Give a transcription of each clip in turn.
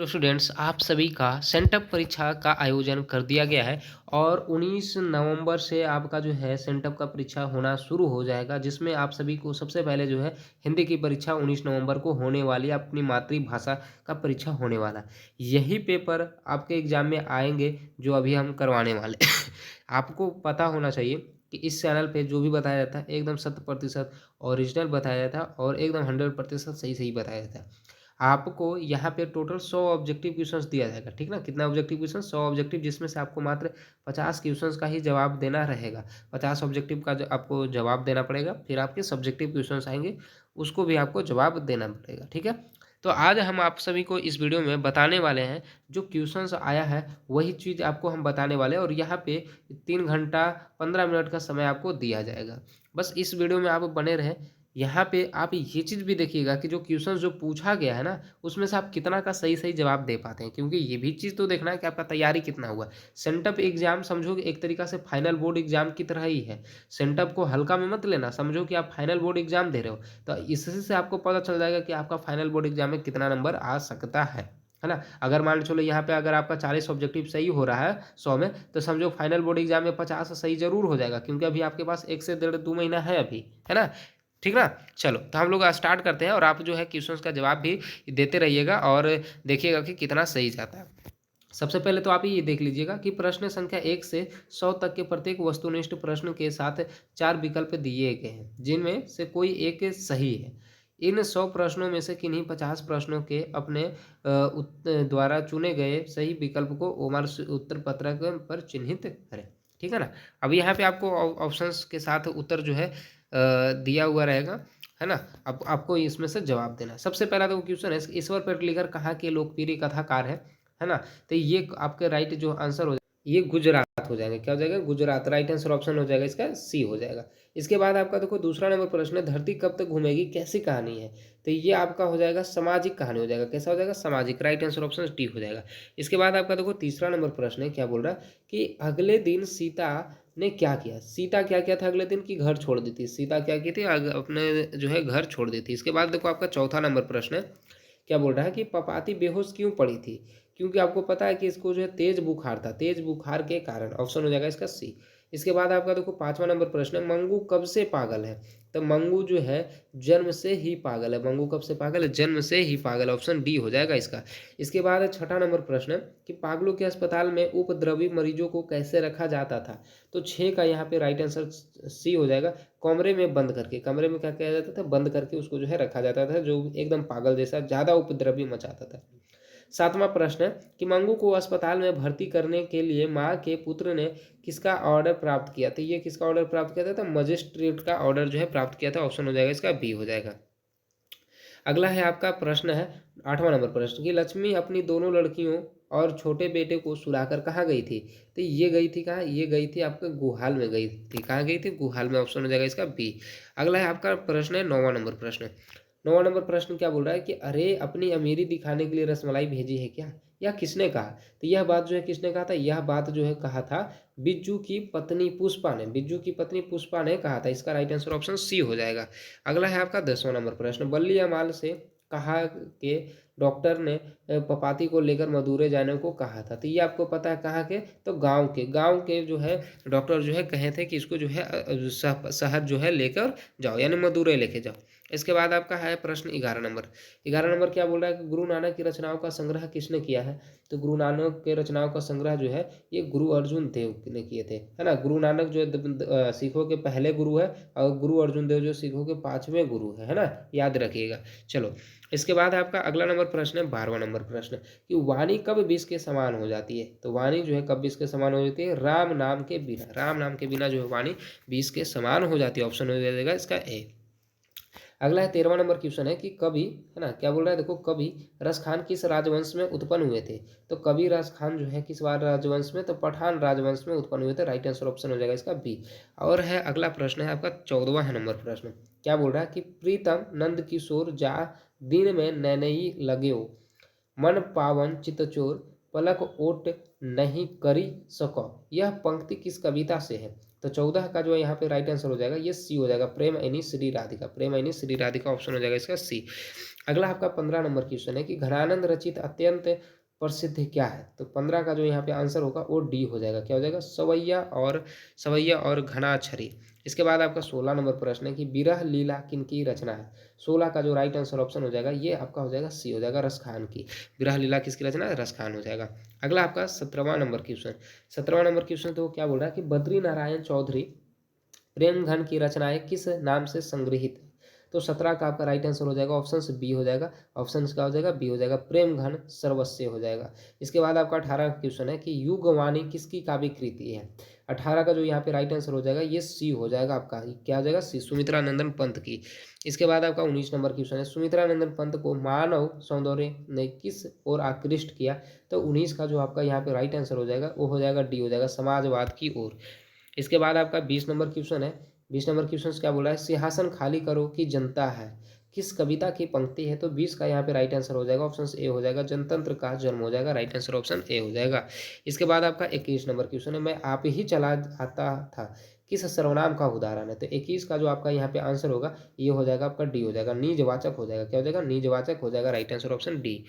तो स्टूडेंट्स आप सभी का सेंटअप परीक्षा का आयोजन कर दिया गया है और 19 नवंबर से आपका जो है सेंटअप का परीक्षा होना शुरू हो जाएगा, जिसमें आप सभी को सबसे पहले जो है हिंदी की परीक्षा 19 नवंबर को होने वाली है। अपनी मातृभाषा का परीक्षा होने वाला है। यही पेपर आपके एग्जाम में आएंगे जो अभी हम करवाने वाले आपको पता होना चाहिए कि इस चैनल पे जो भी बताया जाता है एकदम 100% ओरिजिनल बताया जाता है और एकदम 100% सही सही बताया जाता है। आपको यहाँ पे टोटल 100 ऑब्जेक्टिव क्वेश्चंस दिया जाएगा, ठीक ना। कितना ऑब्जेक्टिव क्वेश्चन? 100 ऑब्जेक्टिव, जिसमें से आपको मात्र 50 क्वेश्चंस का ही जवाब देना रहेगा। 50 ऑब्जेक्टिव का आपको जवाब देना पड़ेगा, फिर आपके सब्जेक्टिव क्वेश्चंस आएंगे, उसको भी आपको जवाब देना पड़ेगा, ठीक है। तो आज हम आप सभी को इस वीडियो में बताने वाले हैं, जो क्वेश्चंस आया है वही चीज़ आपको हम बताने वाले हैं। और यहाँ पे 3 घंटा 15 मिनट का समय आपको दिया जाएगा। बस इस वीडियो में आप बने रहें। यहाँ पे आप ये चीज़ भी देखिएगा कि जो क्वेश्चन जो पूछा गया है ना, उसमें से आप कितना का सही सही जवाब दे पाते हैं, क्योंकि ये भी चीज़ तो देखना है कि आपका तैयारी कितना हुआ है। सेंटअप एग्जाम समझो कि एक तरीका से फाइनल बोर्ड एग्जाम की तरह ही है। सेंटअप को हल्का में मत लेना, समझो कि आप फाइनल बोर्ड एग्जाम दे रहे हो। तो इससे से आपको पता चल जाएगा कि आपका फाइनल बोर्ड एग्जाम में कितना नंबर आ सकता है ना। अगर मान लो चलो यहाँ पे अगर आपका 40 ऑब्जेक्टिव सही हो रहा है 100 में, तो समझो फाइनल बोर्ड एग्जाम में 50 सही जरूर हो जाएगा, क्योंकि अभी आपके पास 1 से 1.5-2 महीना है अभी, है ना। ठीक ना। चलो तो हम लोग स्टार्ट करते हैं और आप जो है क्वेश्चंस का जवाब भी देते रहिएगा और देखिएगा कि कितना सही जाता है। सबसे पहले तो आप ये देख लीजिएगा कि प्रश्न संख्या 1 से 100 तक के प्रत्येक वस्तुनिष्ठ प्रश्न के साथ 4 विकल्प दिए गए हैं, जिनमें से कोई एक सही है। इन 100 प्रश्नों में से किन्हीं 50 प्रश्नों के अपने द्वारा चुने गए सही विकल्प को ओमर उत्तर पत्रक पर चिन्हित करें। ठीक है ना। अब यहाँ पे आपको ऑप्शंस के साथ उत्तर जो है दिया हुआ रहेगा, है ना। अब आपको इसमें से जवाब देना। सबसे पहला तो क्वेश्चन है, ईश्वर पेटलिकर कहाँ के लोकप्रिय कथाकार है ना। तो ये आपके राइट जो आंसर हो जाएगा, ये गुजरात हो जाएगा। क्या हो जाएगा? गुजरात। राइट आंसर ऑप्शन हो जाएगा इसका सी हो जाएगा। इसके बाद आपका देखो दूसरा नंबर प्रश्न है, धरती कब तक घूमेगी कैसी कहानी है। तो ये आपका हो जाएगा सामाजिक कहानी हो जाएगा। कैसा हो जाएगा? सामाजिक। राइट आंसर ऑप्शन डी हो जाएगा। इसके बाद आपका देखो तीसरा नंबर प्रश्न है, क्या बोल रहा है कि अगले दिन सीता ने क्या किया। सीता क्या किया था अगले दिन? की घर छोड़ दी थी। सीता क्या की थी? अपने जो है घर छोड़ दी थी। इसके बाद देखो आपका चौथा नंबर प्रश्न है, क्या बोल रहा है कि पपाती बेहोश क्यों पड़ी थी। क्योंकि आपको पता है कि इसको जो है तेज बुखार था, तेज बुखार के कारण। ऑप्शन हो जाएगा इसका सी। इसके बाद आपका देखो पांचवा नंबर प्रश्न है, मंगू कब से पागल है। तो मंगू जो है जन्म से ही पागल है। मंगू कब से पागल है? जन्म से ही पागल है। ऑप्शन डी हो जाएगा इसका। इसके बाद छठा नंबर प्रश्न है कि पागलों के अस्पताल में उपद्रवी मरीजों को कैसे रखा जाता था। तो 6 का यहाँ पे राइट आंसर सी हो जाएगा। कमरे में बंद करके। कमरे में क्या किया जाता था? बंद करके उसको जो है रखा जाता था, जो एकदम पागल जैसा ज्यादा उपद्रवी मचाता था। सातवां प्रश्न है कि मंगू को अस्पताल में भर्ती करने के लिए मां के पुत्र ने किसका ऑर्डर प्राप्त किया था। ये किसका ऑर्डर प्राप्त किया था? तो मजिस्ट्रेट का ऑर्डर जो है प्राप्त किया था। ऑप्शन हो जाएगा इसका बी हो जाएगा। अगला है आपका प्रश्न है आठवां नंबर प्रश्न कि लक्ष्मी अपनी दोनों लड़कियों और छोटे बेटे को सुलाकर कहाँ गई थी। तो ये गई थी कहाँ? ये गई थी आपके गुहाल में गई थी। कहाँ गई थी? गुहाल में। ऑप्शन हो जाएगा इसका बी। अगला है आपका प्रश्न है नौवां नंबर प्रश्न। नौवां नंबर प्रश्न क्या बोल रहा है कि अरे अपनी अमीरी दिखाने के लिए रसमलाई भेजी है क्या, या किसने कहा। तो यह बात जो है किसने कहा था? यह बात जो है कहा था बिज्जू की पत्नी पुष्पा ने। बिज्जू की पत्नी पुष्पा ने कहा था। इसका राइट आंसर ऑप्शन सी हो जाएगा। अगला है आपका 10वां नंबर प्रश्न, बल्ली अमाल से कहा कि डॉक्टर ने पपाती को लेकर मदुरै जाने को कहा था। तो ये आपको पता है कहाँ के? तो गांव के जो है डॉक्टर जो है कहे थे कि इसको जो है शहर जो है लेकर जाओ, यानी मदुरै लेके जाओ। इसके बाद आपका है प्रश्न 11 नंबर। 11 नंबर क्या बोल रहा है कि गुरु नानक की रचनाओं का संग्रह किसने किया है। तो गुरु नानक के रचनाओं का संग्रह जो है ये गुरु अर्जुन देव ने किए थे, है ना। गुरु नानक जो है सिखों के पहले गुरु है, और गुरु अर्जुन देव जो सिखों के 5वें गुरु है ना। याद रखिएगा। चलो इसके बाद आपका अगला नंबर प्रश्न है 12वां नंबर प्रश्न कि वाणी कब विष के समान हो जाती है। तो वाणी जो है कब विष के समान हो जाती है? राम नाम के बिना। राम नाम के बिना जो है वाणी विष के समान हो जाती है। ऑप्शन हो जाएगा इसका ए। अगला है 13वां नंबर क्वेश्चन है कि कवि, है ना, क्या बोल रहा है देखो, कवि रस खान किस राजवंश में उत्पन्न हुए थे। तो कवि रस खान जो है किस बार राजवंश में? तो पठान राजवंश में उत्पन्न हुए थे। राइट आंसर ऑप्शन हो जाएगा इसका बी। और है अगला प्रश्न है आपका 14वां नंबर प्रश्न। क्या बोल रहा है कि प्रीतम नंद किशोर जा दिन में नैनई लगे मन पावन चितचोर पलक ओट नहीं करी सको, यह पंक्ति किस कविता से है? तो 14 का जो है यहाँ पे राइट आंसर हो जाएगा ये सी हो जाएगा, प्रेम ऐनी श्री राधिका। प्रेम ऐनी श्री राधिका ऑप्शन हो जाएगा इसका सी। अगला आपका 15 नंबर क्वेश्चन है कि घनानंद रचित अत्यंत प्रसिद्ध क्या है? तो 15 का जो यहाँ पे आंसर होगा वो डी हो जाएगा। क्या हो जाएगा? सवैया और घनाछरी। इसके बाद आपका 16 नंबर प्रश्न है कि विरह लीला किनकी रचना है? 16 का जो राइट आंसर ऑप्शन हो जाएगा ये आपका हो जाएगा सी हो जाएगा, रसखान की। विरह लीला किसकी रचना है? रसखान हो जाएगा। अगला आपका 17वां नंबर क्वेश्चन। 17वां नंबर क्वेश्चन तो क्या बोल रहा है कि बद्री नारायण चौधरी प्रेम घन की रचनाएं किस नाम से संग्रहित है? तो 17 का आपका राइट आंसर हो जाएगा ऑप्शन से बी हो जाएगा। ऑप्शन का हो जाएगा बी हो जाएगा, प्रेम घन सर्वस्व हो जाएगा। इसके बाद आपका 18 का क्वेश्चन है कि युगवाणी किसकी काव्य कृति है? 18 का जो यहाँ पे राइट आंसर हो जाएगा ये सी हो जाएगा आपका। क्या हो जाएगा? सी, सुमित्रा नंदन पंत की। इसके बाद आपका 19 नंबर क्वेश्चन है, सुमित्रा नंदन पंत को मानव सौंदर्य ने किस ओर आकृष्ट किया? तो 19 का जो आपका यहाँ पे राइट आंसर हो जाएगा वो हो जाएगा डी हो जाएगा, समाजवाद की ओर। इसके बाद आपका 20 नंबर क्वेश्चन है। 20 नंबर क्वेश्चन क्या बोला है? सिंहासन खाली करो कि जनता है किस कविता की पंक्ति है? तो 20 का यहाँ पे राइट आंसर हो जाएगा ऑप्शन ए हो जाएगा, जनतंत्र का जन्म हो जाएगा। राइट आंसर ऑप्शन ए हो जाएगा। इसके बाद आपका 21 नंबर क्वेश्चन है, मैं आप ही चला आता था किस सर्वनाम का उदाहरण है? तो 21 का जो आपका यहाँ पे आंसर होगा ये हो जाएगा आपका डी हो जाएगा, निजवाचक हो जाएगा। क्या हो जाएगा? निजवाचक हो जाएगा। Right answer option D.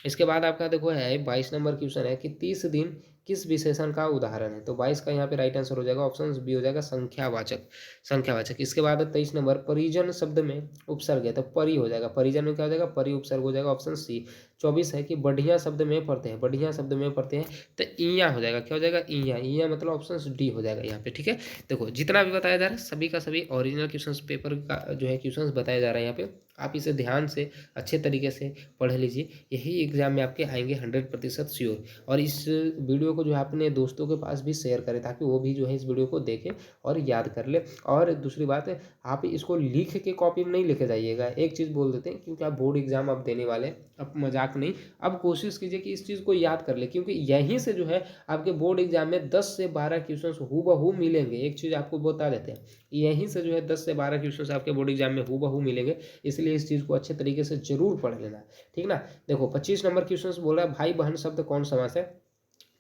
इसके बाद आपका देखो है 22 नंबर क्वेश्चन है कि 30 दिन किस विशेषण का उदाहरण है? तो 22 का यहाँ पे राइट आंसर हो जाएगा ऑप्शन बी हो जाएगा, संख्यावाचक। संख्यावाचक। इसके बाद 23 नंबर परिजन शब्द में उपसर्ग है तो परि हो जाएगा। परिजन में क्या हो जाएगा? परि उपसर्ग हो जाएगा, ऑप्शन सी। 24 है कि बढ़िया शब्द में पढ़ते हैं, बढ़िया शब्द में पढ़ते हैं तो ईया हो जाएगा। क्या हो जाएगा? ईया। ईया मतलब ऑप्शन डी हो जाएगा यहाँ पे। ठीक है, देखो जितना भी बताया जा रहा है सभी का सभी ओरिजिनल क्वेश्चन पेपर का जो है क्वेश्चन बताया जा रहा है यहाँ पे। आप इसे ध्यान से अच्छे तरीके से पढ़ लीजिए, यही एग्जाम में आपके आएंगे 100% श्योर। और इस वीडियो को जो है अपने दोस्तों के पास भी शेयर करें ताकि वो भी जो है इस वीडियो को देखें और याद कर ले। और दूसरी बात है, आप इसको लिख के कॉपी में नहीं लेके जाइएगा। एक चीज़ बोल देते हैं क्योंकि आप बोर्ड एग्जाम आप देने वाले, अब मजाक नहीं, अब कोशिश कीजिए कि इस चीज़ को याद कर ले क्योंकि यहीं से जो है आपके बोर्ड एग्जाम में 10 से 12 क्वेश्चन हूबहू मिलेंगे। एक चीज़ आपको बता देते हैं, यहीं से जो है 10 से 12 क्वेश्चन आपके बोर्ड एग्जाम में हूबहू मिलेंगे, इसलिए इस चीज़ को अच्छे तरीके से जरूर पढ़ लेना। ठीक ना। देखो 25 नंबर क्वेश्चन बोला है भाई बहन शब्द कौन समास है?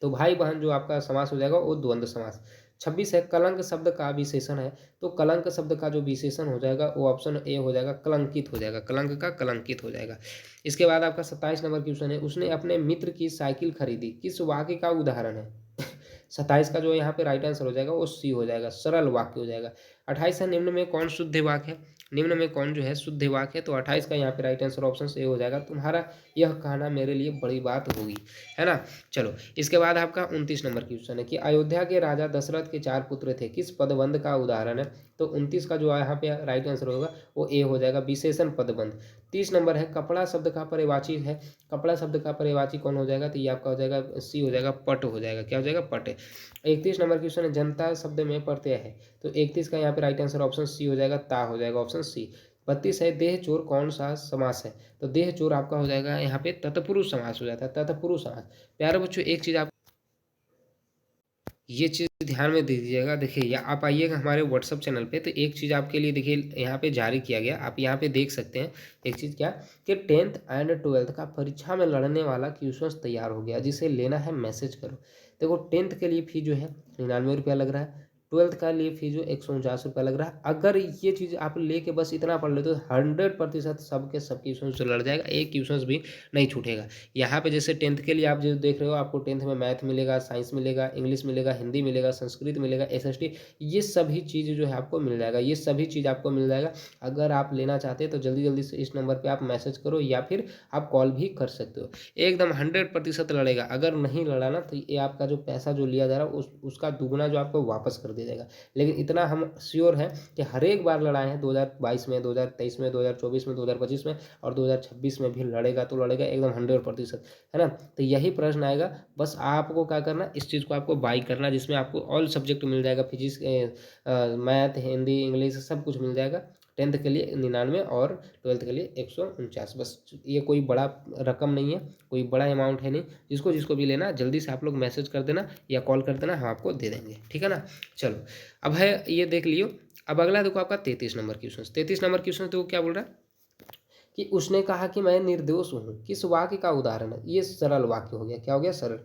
तो भाई बहन जो आपका समास हो जाएगा वो द्वंद्व समास। 26 है कलंक शब्द का विशेषण है, तो कलंक शब्द का जो विशेषण हो जाएगा वो ऑप्शन ए हो जाएगा, कलंकित हो जाएगा। कलंक का कलंकित हो जाएगा। इसके बाद आपका 27 नंबर क्वेश्चन है, उसने अपने मित्र की साइकिल खरीदी किस वाक्य का उदाहरण है? 27 का जो यहाँ पे राइट आंसर हो जाएगा वो सी हो जाएगा, सरल वाक्य हो जाएगा। 28 है निम्न में कौन शुद्ध वाक्य है? निम्न में कौन जो है शुद्ध वाक्य है? तो 28 का यहाँ पे राइट आंसर ऑप्शन ए हो जाएगा, तुम्हारा यह कहना मेरे लिए बड़ी बात होगी, है ना। चलो इसके बाद आपका 29 नंबर क्वेश्चन है कि अयोध्या के राजा दशरथ के 4 पुत्र थे किस पदबंध का उदाहरण है? तो 29 का जो यहाँ पे राइट आंसर होगा वो ए हो जाएगा, विशेषण पदबंध। 30 नंबर है कपड़ा शब्द का पर्यायवाची है, कपड़ा शब्द का पर्यायवाची कौन हो जाएगा? तो ये आपका हो जाएगा सी हो जाएगा, पट हो जाएगा। क्या हो जाएगा? पट। 31 नंबर क्वेश्चन है जनता शब्द में प्रत्यय है, तो 31 का यहाँ पे राइट आंसर ऑप्शन सी हो जाएगा, ता हो जाएगा, ऑप्शन सी। 32 है देह चोर कौन सा समास है? तो देह चोर आपका हो जाएगा यहाँ पे तत्पुरुष समास हो जाता है, तत्पुरुष समास। प्यारे बच्चों एक चीज आप ये चीज़ ध्यान में दे दीजिएगा। देखिए या आप आइएगा हमारे व्हाट्सअप चैनल पे तो एक चीज़ आपके लिए देखिए यहाँ पे जारी किया गया, आप यहाँ पे देख सकते हैं। एक चीज़ क्या कि 10th एंड 12th का परीक्षा में लड़ने वाला क्वेश्चन तैयार हो गया, जिसे लेना है मैसेज करो। देखो 10th के लिए फी जो है 99 रुपया लग रहा है, 12th का लिए फी जो 149 रुपया लग रहा है। अगर ये चीज़ आप लेके बस इतना पढ़ लेते तो 100% सबके सब क्वेश्चन से लड़ जाएगा, एक क्वेश्चन भी नहीं छूटेगा। यहाँ पे जैसे 10th के लिए आप जो देख रहे हो आपको 10th में मैथ मिलेगा, साइंस मिलेगा, इंग्लिश मिलेगा, हिंदी मिलेगा, संस्कृत मिलेगा, एसएसटी, ये सभी चीज़ जो है आपको मिल जाएगा, ये सभी चीज़ आपको मिल जाएगा। अगर आप लेना चाहते हैं तो जल्दी जल्दी से इस नंबर पर आप मैसेज करो या फिर आप कॉल भी कर सकते हो। एकदम 100% लड़ेगा। अगर नहीं लड़ा ना तो ये आपका जो पैसा जो लिया जा रहा है उसका दुगना जो आपको वापस कर दिया जाएगा। लेकिन इतना हम श्योर हैं कि हर एक बार लड़ाए हैं, 2022 में, 2023 में, 2024 में, 2025 में और 2026 में भी लड़ेगा तो लड़ेगा एकदम 100%, है ना। तो यही प्रश्न आएगा, बस आपको क्या करना, इस चीज़ को आपको बाई करना जिसमें आपको ऑल सब्जेक्ट मिल जाएगा, फिजिक्स, मैथ, हिंदी, इंग्लिश सब कुछ मिल जाएगा। 10th के लिए 99 और 12th के लिए 149, बस ये कोई बड़ा रकम नहीं है, कोई बड़ा अमाउंट है नहीं। जिसको जिसको भी लेना जल्दी से आप लोग मैसेज कर देना या कॉल कर देना, हम आपको दे देंगे, ठीक है ना। चलो अब है ये देख लियो। अब अगला देखो आपका 33 नंबर क्वेश्चन। 33 नंबर क्वेश्चन तो क्या बोल रहा है कि उसने कहा कि मैं निर्दोष हूँ। किस वाक्य का उदाहरण है? ये सरल वाक्य हो गया। क्या हो गया? सरल।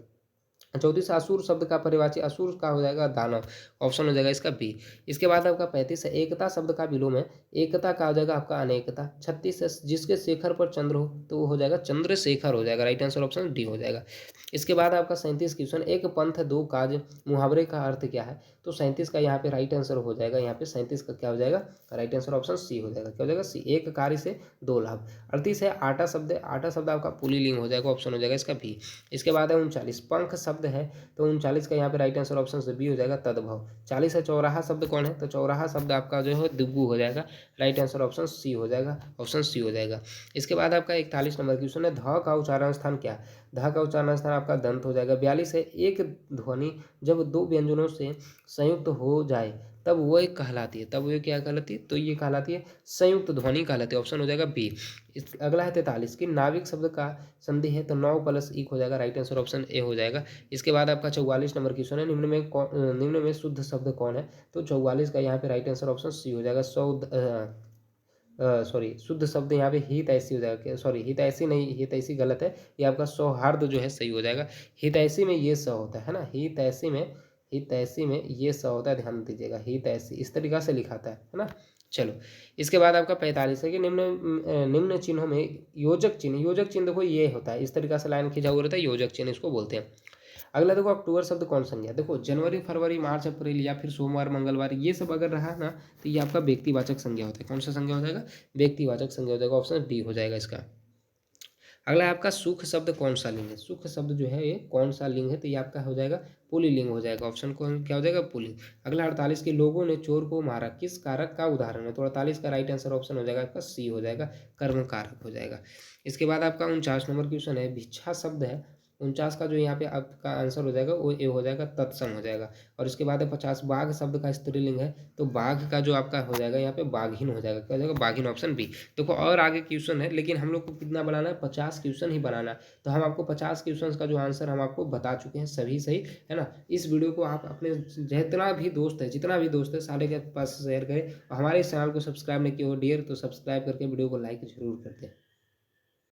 34 असुर शब्द का परिवाची असुर का हो जाएगा दानव। ऑप्शन हो जाएगा इसका बी। इसके बाद आपका 35 है एकता शब्द का विलोम है। एकता का हो जाएगा आपका अनेकता। 36 है जिसके शेखर पर चंद्र हो तो वो हो जाएगा चंद्रशेखर हो जाएगा। राइट आंसर ऑप्शन डी हो जाएगा। इसके बाद आपका 37 क्वेश्चन एक पंथ दो काज मुहावरे का अर्थ क्या है? तो 37 का यहाँ पे राइट आंसर हो जाएगा। यहाँ पे 37 का क्या हो जाएगा? राइट आंसर ऑप्शन सी हो जाएगा। क्या हो जाएगा? सी। एक कार्य से दो लाभ। 38 है आटा शब्द। आटा शब्द आपका पुल्लिंग हो जाएगा। ऑप्शन हो जाएगा इसका बी। इसके बाद है 39 पंख शब्द है तो 39 का यहाँ पे राइट आंसर ऑप्शन से बी हो जाएगा तद्भव। 40 है चौराहा शब्द कौन है? तो चौराहा शब्द आपका जो है दुग्गु हो जाएगा। राइट आंसर ऑप्शन सी हो जाएगा। ऑप्शन सी हो जाएगा। इसके बाद आपका 41 नंबर क्वेश्चन है ध का उच्चारण स्थान क्या? ध का उच्चारण स्थान आपका दंत हो जाएगा। 42 है एक ध्वनि जब दो व्यंजनों से संयुक्त हो जाए तब वह कहलाती है। तब वह क्या कहलाती है? तो ये कहलाती है संयुक्त ध्वनि कहलाती है। ऑप्शन हो जाएगा बी। अगला है 43 कि नाविक शब्द का संधि है तो 9 प्लस 1 हो जाएगा। राइट आंसर ऑप्शन ए हो जाएगा। इसके बाद आपका 44 नंबर क्वेश्चन है निम्न में शुद्ध शब्द कौन है? तो 44 का यहाँ पे राइट आंसर ऑप्शन सी हो जाएगा। सॉरी शुद्ध शब्द यहाँ पे हितैषी हो जाएगा। सॉरी हितैषी नहीं, हितैषी गलत है। ये आपका सौहार्द जो है सही हो जाएगा। हितैषी में ये स होता है ना, हितैषी में ये स होता है, ध्यान दीजिएगा। हितैषी इस तरीका से लिखाता है ना। चलो इसके बाद आपका 45 है कि निम्न चिन्हों में योजक चिन्ह देखो ये होता है, इस तरीका से लाइन खींचा हुआ रहता है, योजक चिन्ह इसको बोलते हैं। अगला देखो अक्टूबर शब्द कौन संज्ञा? देखो जनवरी फरवरी मार्च अप्रैल या फिर सोमवार मंगलवार ये सब अगर रहा ना तो ये आपका व्यक्तिवाचक संज्ञा होता है। कौन सा संज्ञा हो जाएगा? व्यक्तिवाचक संज्ञा हो जाएगा। ऑप्शन डी हो जाएगा इसका। अगला आपका सुख शब्द कौन सा लिंग है? सुख शब्द जो है ये कौन सा लिंग है? तो ये आपका हो जाएगा पुल्लिंग हो जाएगा। ऑप्शन कौन क्या हो जाएगा? पुल्लिंग। अगला 48 के लोगों ने चोर को मारा किस कारक का उदाहरण है? तो 48 का राइट आंसर ऑप्शन हो जाएगा आपका सी हो जाएगा, कर्म कारक हो जाएगा। इसके बाद आपका 49 नंबर क्वेश्चन है भिक्षा शब्द है 49 का जो यहाँ पे आपका आंसर हो जाएगा वो ए हो जाएगा, तत्सम हो जाएगा। और इसके बाद है 50 बाघ शब्द का स्त्रीलिंग है तो बाघ का जो आपका हो जाएगा यहाँ पे बाघिन हो जाएगा। क्या हो जाएगा? बाघिन। Option B. देखो और आगे क्वेश्चन है लेकिन हम लोग को कितना बनाना है? 50 क्वेश्चन ही बनाना है। तो हम आपको 50 क्वेश्चन का जो आंसर हम आपको बता चुके हैं सभी सही है ना। इस वीडियो को आप अपने जितना भी दोस्त है सारे के पास शेयर करें और हमारे इस चैनल को सब्सक्राइब नहीं किया हो डियर तो सब्सक्राइब करके वीडियो को लाइक जरूर करते हैं।